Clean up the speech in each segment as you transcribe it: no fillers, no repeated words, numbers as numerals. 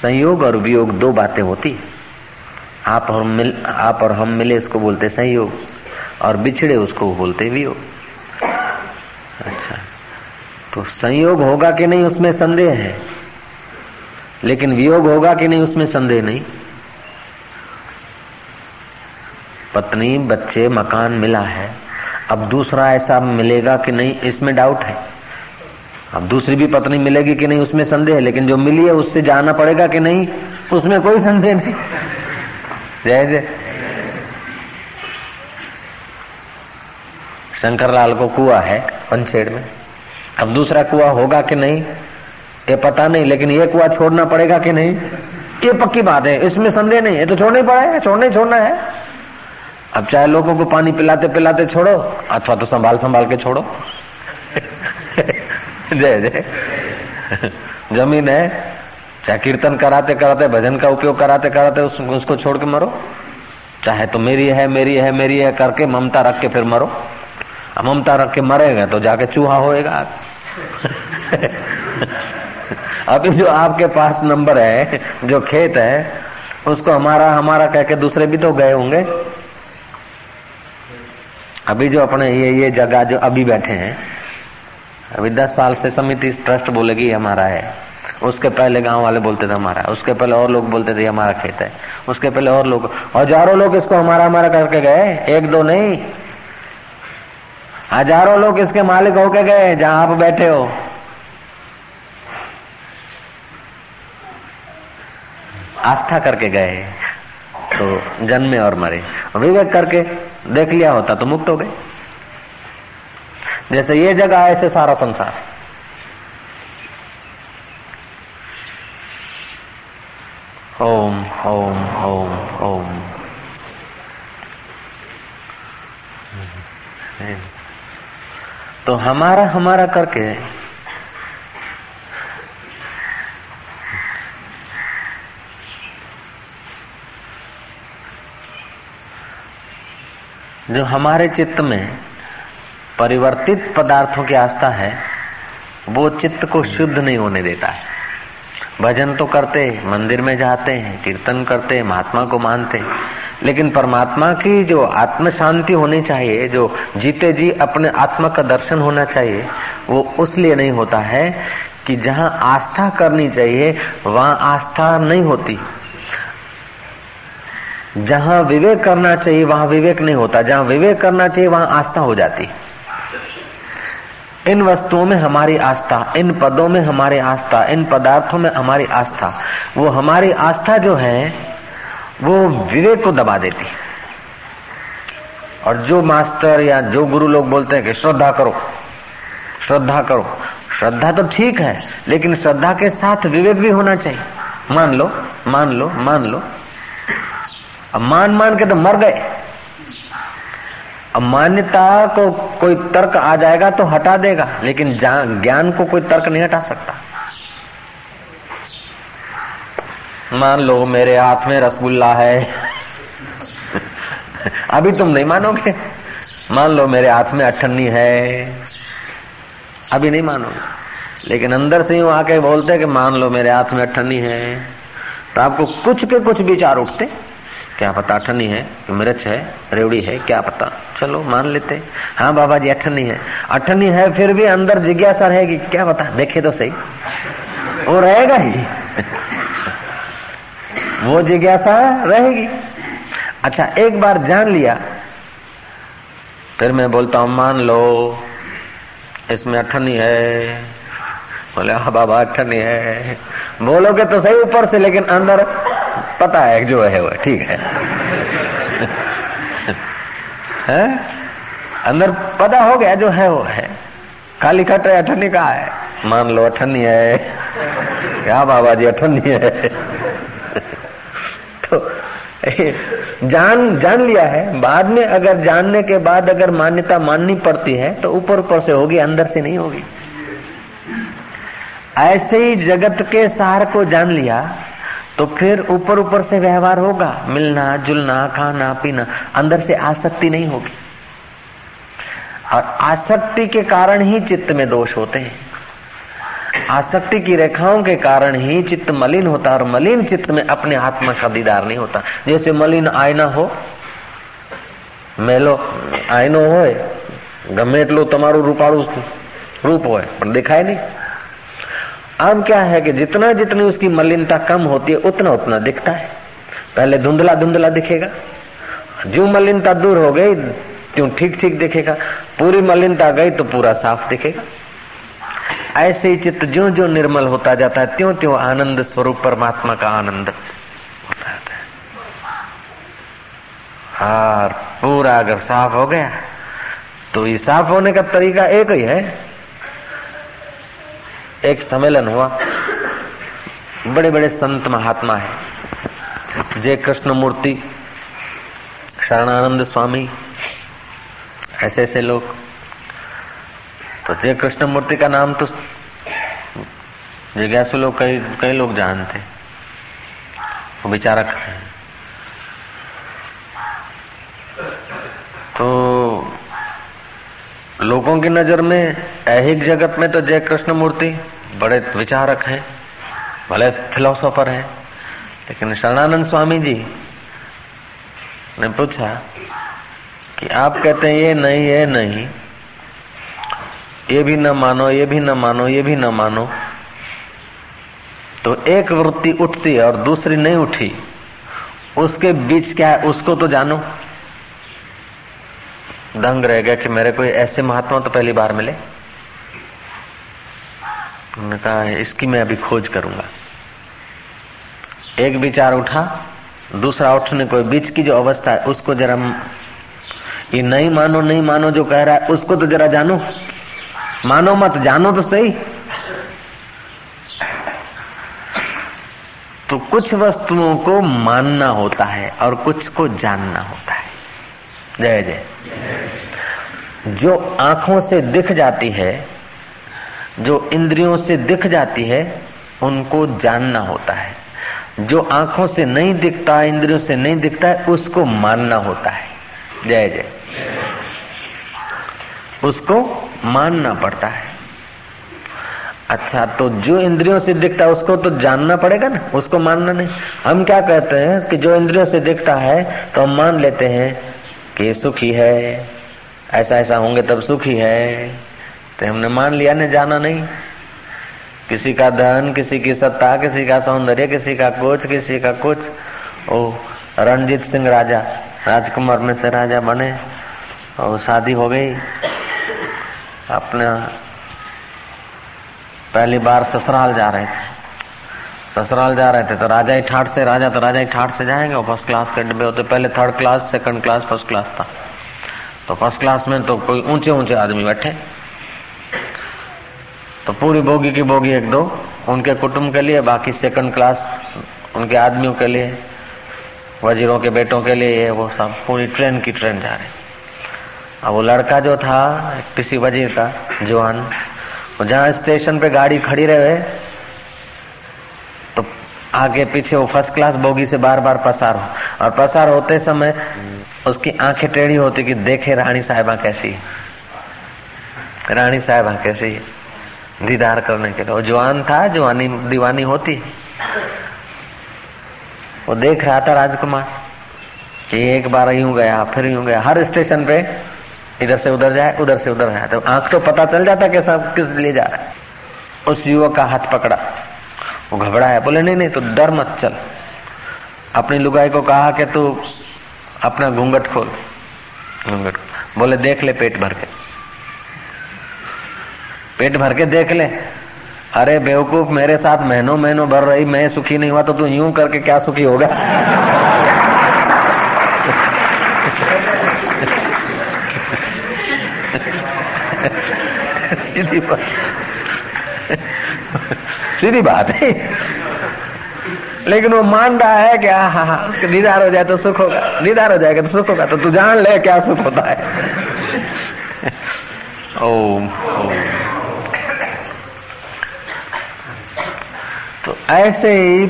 संयोग और वियोग दो बातें होती। आप और हम मिले इसको बोलते संयोग, और बिछड़े उसको बोलते वियोग। अच्छा, तो संयोग होगा कि नहीं उसमें संदेह है, लेकिन वियोग होगा कि नहीं उसमें संदेह नहीं। पत्नी, बच्चे, मकान मिला है, अब दूसरा ऐसा मिलेगा कि नहीं इसमें डाउट है। अब दूसरी भी पत्नी मिलेगी कि नहीं उसमें संदेह है, लेकिन जो मिली है उससे जाना पड़ेगा कि नहीं उसमें कोई संदेह नहीं। जय जय। शंकरलाल को कुआं है पंचेड़ में, अब दूसरा कुआं होगा कि नहीं ये पता नहीं, लेकिन ये कुआं छोड़ना पड़ेगा कि नहीं ये पक्की बात है, इसमें संदेह नहीं है। तो छोड़ना ही पड़ेगा, छोड़ना है। अब चाहे लोगों को पानी पिलाते पिलाते छोड़ो अथवा तो संभाल संभाल के छोड़ो। जय जय। जमीन है, चाहे कीर्तन कराते कराते, भजन का उपयोग कराते कराते उसको छोड़ के मरो, चाहे तो मेरी है करके ममता रख के फिर मरो। अब ममता रख के मरेगा तो जाके चूहा होएगा। अभी जो आपके पास नंबर है, जो खेत है, उसको हमारा कह के दूसरे भी तो गए होंगे। अभी जो अपने ये जगह जो अभी बैठे हैं, अभी 10 साल से समिति ट्रस्ट बोलेगी हमारा है, उसके पहले गांव वाले बोलते थे हमारा, उसके पहले और लोग बोलते थे हमारा खेत है, उसके पहले और लोग, हजारों लोग इसको हमारा करके गए, एक दो नहीं, हजारों लोग इसके मालिक होके गए जहां आप बैठे हो। आस्था करके गए तो जन्मे और मरे, विवेक करके देख लिया होता तो मुक्त हो गए। जैसे ये जगह है ऐसे सारा संसार। ओम ओम ओम ओम। तो हमारा करके जो हमारे चित्त में परिवर्तित पदार्थों की आस्था है, वो चित्त को शुद्ध नहीं होने देता है। भजन तो करते, मंदिर में जाते हैं, कीर्तन करते, महात्मा को मानते, लेकिन परमात्मा की जो आत्म शांति होनी चाहिए, जो जीते जी अपने आत्मा का दर्शन होना चाहिए, वो उसलिए नहीं होता है कि जहां आस्था करनी चाहिए वहां आस्था नहीं होती, जहां विवेक करना चाहिए वहां विवेक नहीं होता, जहां विवेक करना चाहिए वहां आस्था हो जाती। इन वस्तुओं में हमारी आस्था, इन पदों में हमारी आस्था, इन पदार्थों में हमारी आस्था, वो हमारी आस्था जो है वो विवेक को दबा देती। और जो मास्टर या जो गुरु लोग बोलते हैं कि श्रद्धा करो, श्रद्धा करो, श्रद्धा तो ठीक है, लेकिन श्रद्धा के साथ विवेक भी होना चाहिए। मान लो मान लो मान लो, अब मान के तो मर गए। अब मान्यता को कोई तर्क आ जाएगा तो हटा देगा, लेकिन ज्ञान को कोई तर्क नहीं हटा सकता। मान लो मेरे हाथ में रसगुल्ला है, अभी तुम नहीं मानोगे। मान लो मेरे हाथ में अठन्नी है, अभी नहीं मानोगे, लेकिन अंदर से यूं आके बोलते कि मान लो मेरे हाथ में अठन्नी है, तो आपको कुछ के कुछ विचार उठते। क्या पता अठन्नी है, मिर्च है, रेवड़ी है, क्या पता, चलो मान लेते। हाँ बाबा जी अठन्नी है, फिर भी अंदर जिज्ञासा रहेगी, क्या पता, देखे तो सही, वो रहेगा ही। वो जिज्ञासा रहेगी। अच्छा, एक बार जान लिया, फिर मैं बोलता हूं मान लो इसमें अठन्नी है, बोले हाँ बाबा अठन्नी है, बोलोगे तो सही ऊपर से, लेकिन अंदर पता है जो है वो ठीक है। है? अंदर पता हो गया जो है वो है, खाली खट है, अठन्नी का है, मान लो अठन्नी है, क्या बाबा जी अठन्नी है। तो जान लिया है, बाद में अगर जानने के बाद अगर मान्यता माननी पड़ती है तो ऊपर से होगी, अंदर से नहीं होगी। ऐसे ही जगत के सार को जान लिया तो फिर ऊपर से व्यवहार होगा, मिलना जुलना, खाना पीना, अंदर से आसक्ति नहीं होगी। और आसक्ति के कारण ही चित्त में दोष होते हैं। आसक्ति की रेखाओं के कारण ही चित्त मलिन होता है और मलिन चित्त में अपने आत्मा का दीदार नहीं होता। जैसे मलिन आईना हो, मेलो आईनो होय, गमे એટલું તમારું રૂપાળું रूप होय पर दिखाई नहीं। अब क्या है कि जितना जितनी उसकी मलिनता कम होती है उतना उतना दिखता है। पहले धुंधला धुंधला दिखेगा, जो मलिनता दूर हो गई त्यों ठीक ठीक दिखेगा, पूरी मलिनता गई तो पूरा साफ दिखेगा। ऐसे ही चित्त ज्यों ज्यों निर्मल होता जाता है त्यों त्यों आनंद स्वरूप परमात्मा का आनंद होता है। और पूरा अगर साफ हो गया तो ये साफ होने का तरीका एक ही है। एक सम्मेलन हुआ, बड़े बड़े संत महात्मा है, जय कृष्ण मूर्ति, शरणानंद स्वामी, ऐसे ऐसे लोग। तो जय कृष्ण मूर्ति का नाम तो जिज्ञासु लोग कई लोग जानते, वो विचारक हैं। तो लोगों की नजर में ऐहिक जगत में तो जय कृष्ण मूर्ति बड़े विचारक हैं, भले फिलोसोफर हैं, लेकिन शरणानंद स्वामी जी ने पूछा कि आप कहते हैं ये नहीं, ये नहीं, ये भी न मानो, ये भी न मानो, ये भी न मानो, तो एक वृत्ति उठती और दूसरी नहीं उठी, उसके बीच क्या है उसको तो जानो। दंग रह गया कि मेरे कोई ऐसे महात्मा तो पहली बार मिले। उन्होंने कहा इसकी मैं अभी खोज करूंगा। एक विचार उठा, दूसरा उठने को, बीच की जो अवस्था है उसको जरा, ये नहीं मानो नहीं मानो जो कह रहा है उसको तो जरा जानो, मानो मत जानो तो सही। तो कुछ वस्तुओं को मानना होता है और कुछ को जानना होता है। जय जय। जो आंखों से दिख जाती है, जो इंद्रियों से दिख जाती है, उनको जानना होता है। जो आंखों से नहीं दिखता, इंद्रियों से नहीं दिखता है, उसको मानना होता है। जय जय। उसको मानना पड़ता है। अच्छा, तो जो इंद्रियों से दिखता है उसको तो जानना पड़ेगा ना, उसको मानना नहीं। हम क्या कहते हैं कि जो इंद्रियों से दिखता है तो हम मान लेते हैं कि सुखी है, ऐसा ऐसा होंगे तब सुखी है, तो हमने मान लिया ने, जाना नहीं। किसी का धन, किसी की सत्ता, किसी का सौंदर्य, किसी का कुछ, किसी का कुछ। ओ रणजीत सिंह राजा, राजकुमार में से राजा बने और शादी हो गई, अपना पहली बार ससुराल जा रहे थे। ससुराल जा रहे थे तो राजा ही ठाट से, राजा तो राजा ही ठाट से जाएंगे। और फर्स्ट क्लास के डिब्बे होते, पहले third class, second class, first class था। तो फर्स्ट क्लास में तो कोई ऊंचे ऊंचे आदमी बैठे, तो पूरी बोगी की बोगी एक दो उनके कुटुंब के लिए, बाकी सेकंड क्लास उनके आदमियों के लिए, वजीरों के बेटों के लिए, ये वो सब पूरी ट्रेन की ट्रेन जा रही। अब वो लड़का जो था किसी वजीर का जवान, वो जहाँ स्टेशन पे गाड़ी खड़ी रहे तो आगे पीछे वो फर्स्ट क्लास बोगी से बार बार पसार हो, और पसार होते समय उसकी आंखें टेढ़ी होती कि देखे रानी साहिबा कैसी है, रानी साहिबा कैसी है, दीदार करने के लिए। वो जवान था, जवानी दीवानी होती, वो देख रहा था राजकुमार कि एक बार यूं गया फिर यूं गया, हर स्टेशन पे इधर से उधर जाए, उधर से उधर जाए, तो आंख तो पता चल जाता कि सब किस लिए जा रहा है। उस युवक का हाथ पकड़ा, वो घबराया, बोले नहीं नहीं, तो डर मत चल। अपनी लुगाई को कहा कि तू अपना घूंघट खोल, घूंघट बोले देख ले पेट भर के, पेट भर के देख ले। अरे बेवकूफ, मेरे साथ महीनों महीनों भर रही, मैं सुखी नहीं हुआ तो तू यूं करके क्या सुखी होगा। सीधी बात है, लेकिन वो मान रहा है कि हाँ हाँ उसके दीदार हो जाए तो सुख होगा, दीदार हो जाएगा तो सुख होगा, तो तू जान ले क्या सुख होता है। ओम ओम। तो ऐसे ही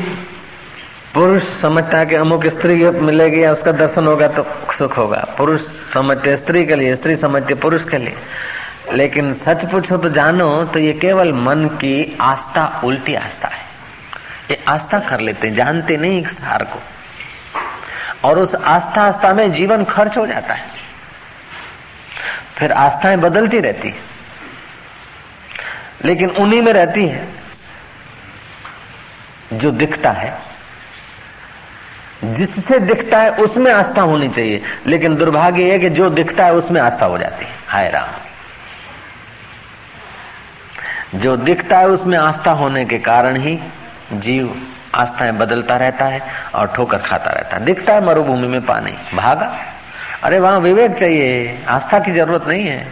पुरुष समझता है कि अमुक स्त्री मिलेगी या उसका दर्शन होगा तो सुख होगा, पुरुष समझते स्त्री के लिए, स्त्री समझते पुरुष के लिए। लेकिन सच पूछो तो जानो तो ये केवल मन की आस्था, उल्टी आस्था है। ये आस्था कर लेते हैं, जानते नहीं इस सार को, और उस आस्था में जीवन खर्च हो जाता है। फिर आस्थाएं बदलती रहती है, लेकिन उन्हीं में रहती है जो दिखता है। जिससे दिखता है उसमें आस्था होनी चाहिए, लेकिन दुर्भाग्य है कि जो दिखता है उसमें आस्था हो जाती है। हाय राम, जो दिखता है उसमें आस्था होने के कारण ही जीव आस्थाएं बदलता रहता है और ठोकर खाता रहता है। दिखता है मरुभूमि में पानी, भागा। अरे वहां विवेक चाहिए, आस्था की जरूरत नहीं है।